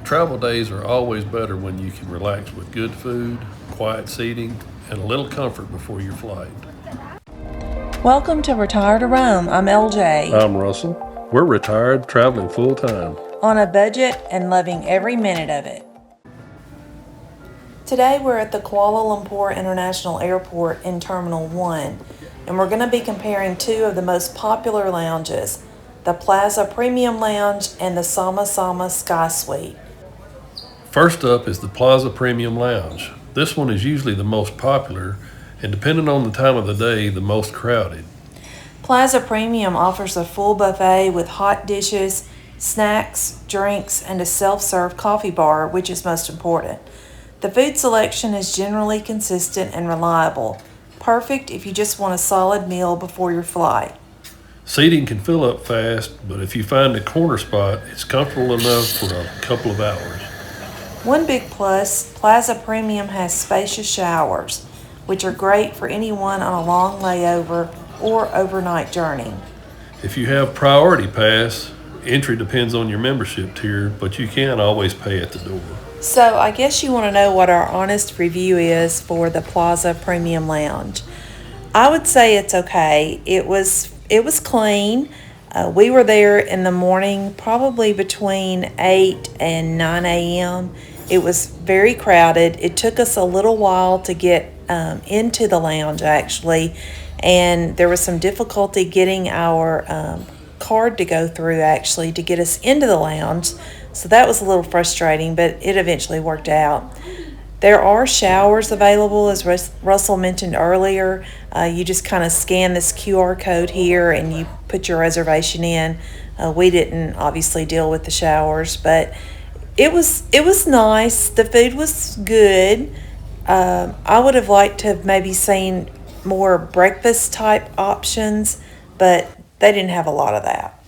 Travel days are always better when you can relax with good food, quiet seating, and a little comfort before your flight. Welcome to Retire to Rome. I'm LJ. I'm Russell. We're retired, traveling full time. On a budget and loving every minute of it. Today we're at the Kuala Lumpur International Airport in Terminal 1, and we're going to be comparing two of the most popular lounges, the Plaza Premium Lounge and the Sama Sama Sky Suite. First up is the Plaza Premium Lounge. This one is usually the most popular and, depending on the time of the day, the most crowded. Plaza Premium offers a full buffet with hot dishes, snacks, drinks, and a self-serve coffee bar, which is most important. The food selection is generally consistent and reliable, perfect if you just want a solid meal before your flight. Seating can fill up fast, but if you find a corner spot, it's comfortable enough for a couple of hours. One big plus, Plaza Premium has spacious showers, which are great for anyone on a long layover or overnight journey. If you have Priority Pass, entry depends on your membership tier, but you can always pay at the door. So I guess you want to know what our honest review is for the Plaza Premium Lounge. I would say it's okay. It was clean. We were there in the morning, probably between 8 and 9 a.m. It was very crowded. It took us a little while to get into the lounge, actually, and there was some difficulty getting our card to go through, actually, to get us into the lounge. So that was a little frustrating, but it eventually worked out. There are showers available, as Russell mentioned earlier. You just kind of scan this QR code here and you put your reservation in. We didn't obviously deal with the showers, but it was nice. The food was good. I would have liked to have maybe seen more breakfast type options, but they didn't have a lot of that.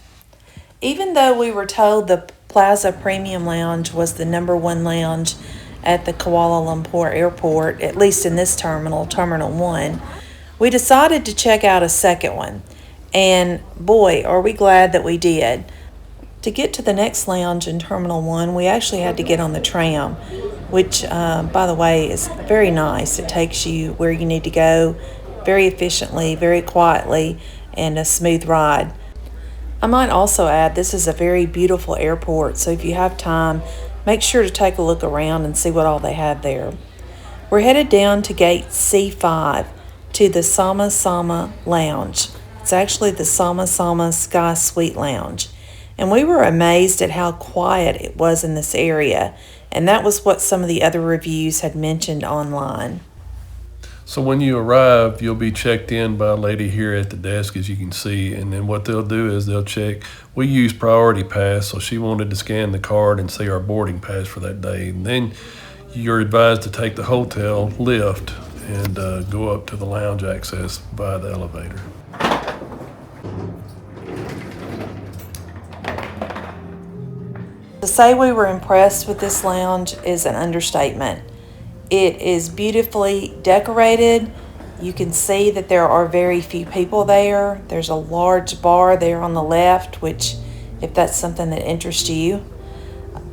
Even though we were told the Plaza Premium Lounge was the #1 lounge at the Kuala Lumpur Airport, at least in this terminal, Terminal 1, we decided to check out a second one. And boy, are we glad that we did. To get to the next lounge in Terminal 1, we actually had to get on the tram, which, by the way, is very nice. It takes you where you need to go very efficiently, very quietly, and a smooth ride. I might also add, this is a very beautiful airport, so if you have time, make sure to take a look around and see what all they have there. We're headed down to gate C5 to the Sama Sama Lounge. It's actually the Sama Sama Sky Suite Lounge. And we were amazed at how quiet it was in this area. And that was what some of the other reviews had mentioned online. So when you arrive, you'll be checked in by a lady here at the desk, as you can see, and then what they'll do is they'll check. We use Priority Pass, so she wanted to scan the card and see our boarding pass for that day. And then you're advised to take the hotel lift and go up to the lounge access via the elevator. To say we were impressed with this lounge is an understatement. It is beautifully decorated. You can see that there are very few people there. There's a large bar there on the left, which, if that's something that interests you.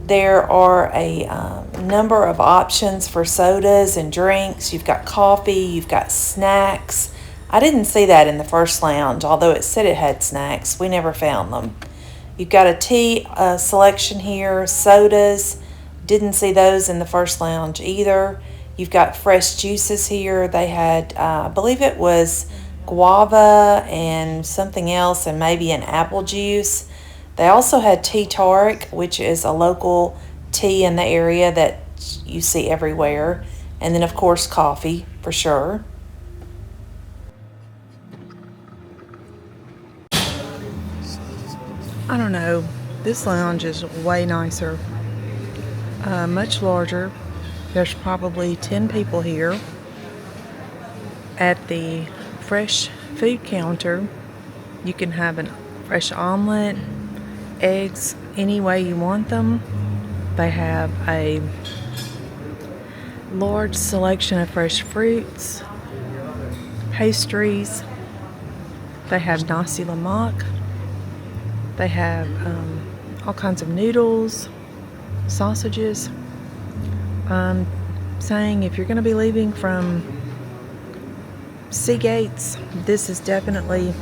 There are a number of options for sodas and drinks. You've got coffee, you've got snacks. I didn't see that in the first lounge, although it said it had snacks. We never found them. You've got a tea selection here, sodas. Didn't see those in the first lounge either. You've got fresh juices here. They had, I believe it was guava and something else, and maybe an apple juice. They also had tea tariq, which is a local tea in the area that you see everywhere. And then, of course, coffee for sure. I don't know. This lounge is way nicer. Much larger. There's probably 10 people here. At the fresh food counter, you can have a fresh omelet, eggs any way you want them. They have a large selection of fresh fruits, pastries. They have nasi lemak. They have all kinds of noodles, sausages. Saying if you're going to be leaving from Seagates, this is definitely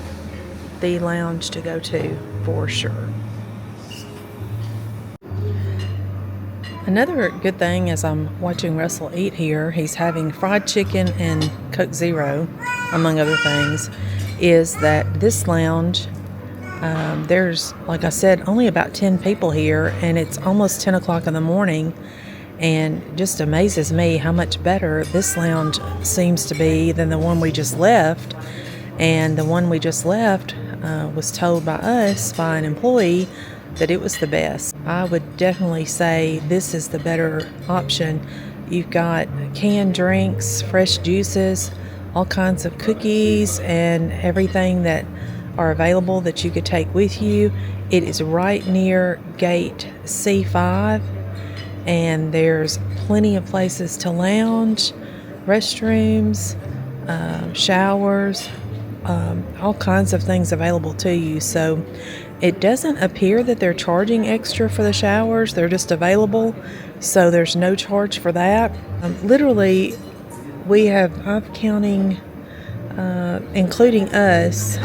the lounge to go to for sure. Another good thing as I'm watching Russell eat here, he's having fried chicken and Coke Zero, among other things, is that this lounge, there's, like I said, only about 10 people here, and it's almost 10 o'clock in the morning, and just amazes me how much better this lounge seems to be than the one we just left. And the one we just left was told by us, by an employee, that it was the best. I would definitely say this is the better option. You've got canned drinks, fresh juices, all kinds of cookies, and everything that are available that you could take with you. It is right near gate C5, and there's plenty of places to lounge, restrooms, showers, all kinds of things available to you. So it doesn't appear that they're charging extra for the showers. They're just available, so there's no charge for that. Literally, I'm counting, including us,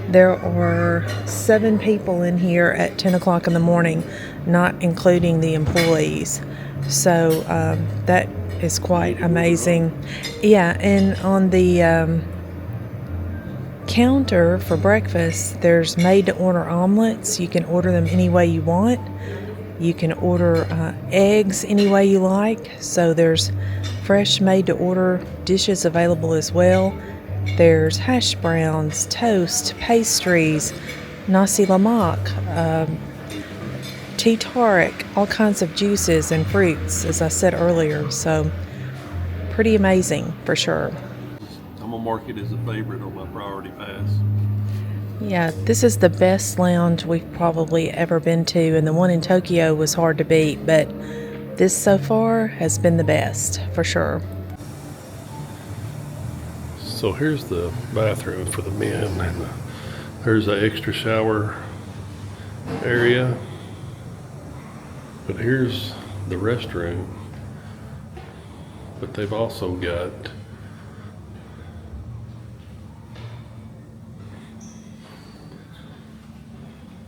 there are 7 people in here at 10 o'clock in the morning, not including the employees. So that is quite amazing. Yeah, and on the counter for breakfast, there's made-to-order omelets. You can order them any way you want. You can order eggs any way you like. So there's fresh made-to-order dishes available as well. There's hash browns, toast, pastries, nasi lemak, tea tariq, all kinds of juices and fruits, as I said earlier. So pretty amazing for sure. I'm gonna mark it as a favorite on my priority pass. Yeah, this is the best lounge we've probably ever been to, and the one in Tokyo was hard to beat, but this so far has been the best for sure. So here's the bathroom for the men, and there's an extra shower area. But here's the restroom. But they've also got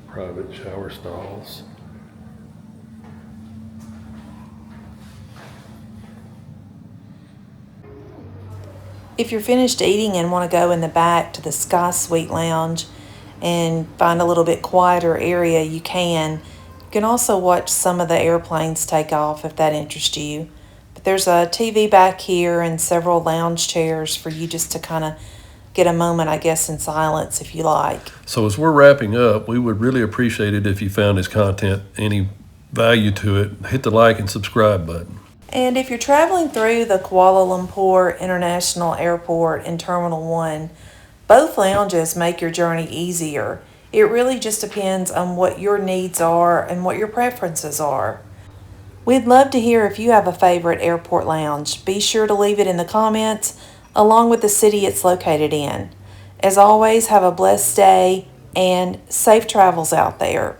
private shower stalls. If you're finished eating and want to go in the back to the Sky Suite Lounge and find a little bit quieter area, you can. You can also watch some of the airplanes take off if that interests you. But there's a TV back here and several lounge chairs for you just to kind of get a moment, I guess, in silence if you like. So as we're wrapping up, we would really appreciate it if you found this content any value to it. Hit the like and subscribe button. And if you're traveling through the Kuala Lumpur International Airport in Terminal 1, both lounges make your journey easier. It really just depends on what your needs are and what your preferences are. We'd love to hear if you have a favorite airport lounge. Be sure to leave it in the comments, along with the city it's located in. As always, have a blessed day and safe travels out there.